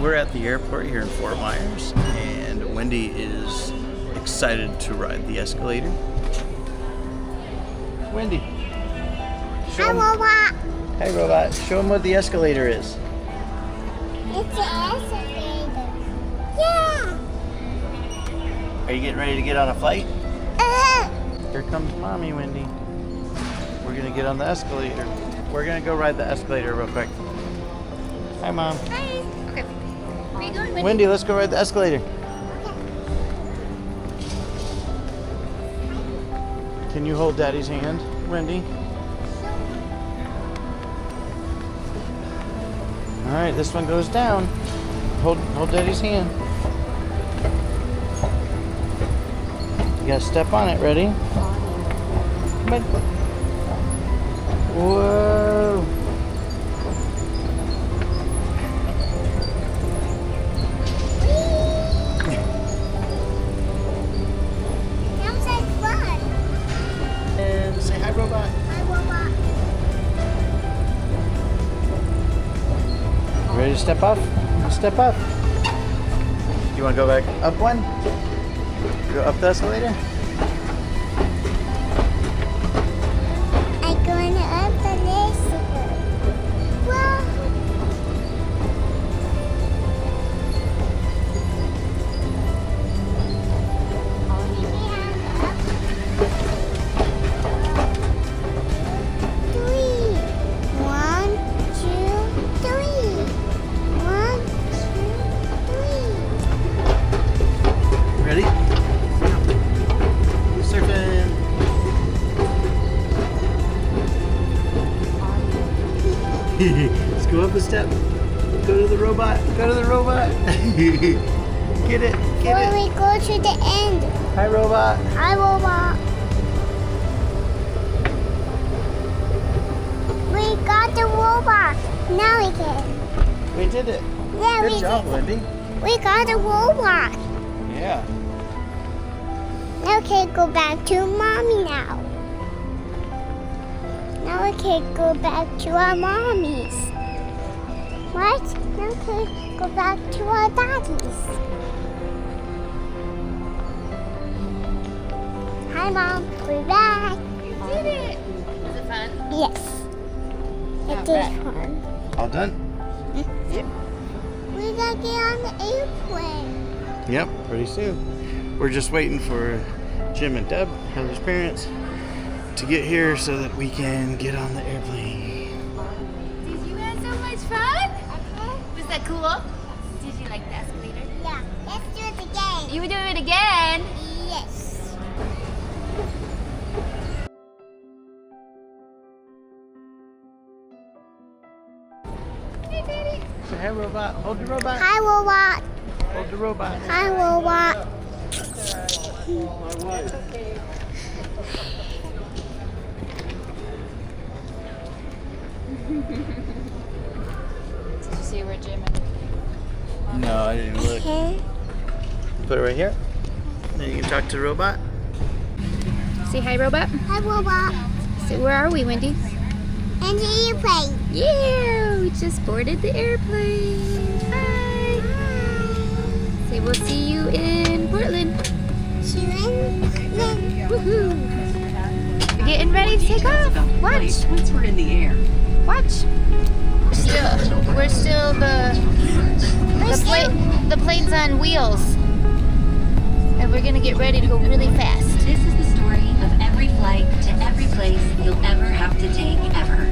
we're at the airport here in Fort Myers, and Wendy is excited to ride the escalator. Wendy. Hi, Robot. Hey, Robot. Show them what the escalator is. It's an escalator. Yeah. Are you getting ready to get on a flight? Here comes Mommy, Wendy. We're going to get on the escalator. We're going to go ride the escalator real quick. Hi, Mom. Hi. Okay. Where are you going, Wendy? Wendy, let's go ride the escalator. Can you hold Daddy's hand, Wendy? All right, this one goes down. Hold Daddy's hand. You gotta step on it. Ready? Come on. Whoa! Sounds like fun. And say hi, Robot. Hi, Robot. Ready to step off? Step up. You want to go back up one? Go up the escalator? I'm going up the escalator. Well, three. 1, 2, 3. 1, 2, 3. Ready? Surfing. Let's go up a step. Go to the robot. Go to the robot. Get it. Get Before it. we go to the end. Hi, robot. Hi, Robot. We got the robot. Now we can. We did it. Yeah, Good we job, did. Wendy. We got the robot. Yeah. Now we can go back to Mommy now. Now we can go back to our mommies. What? Now we can go back to our daddies. Hi, Mom. We're back. You did it! Was it fun? Yes. It Not is bad. fun. All done? We gotta get on the airplane. Yep, pretty soon. We're just waiting for Jim and Deb, Heather's parents, to get here so that we can get on the airplane. Did you have so much fun? Was that cool? Did you like the escalator? Yeah. Let's do it again. You would do it again? Yes. Hey, Daddy. Say hi, robot. Hold the robot. Hi, Robot. Hold the robot. Hi, Robot. Did you see where Jim and... No, I didn't look. Okay. Put it right here. Then you can talk to the robot. Say hi, robot. Hi, Robot. So where are we, Wendy? And the airplane. Yeah, we just boarded the airplane. Hi. Say we'll see you in Portland. Then We're getting ready to take off. Watch. Once we're in the air. Watch. We're still the plane's on wheels, and we're gonna get ready to go really fast. This is the story of every flight to every place you'll ever have to take ever.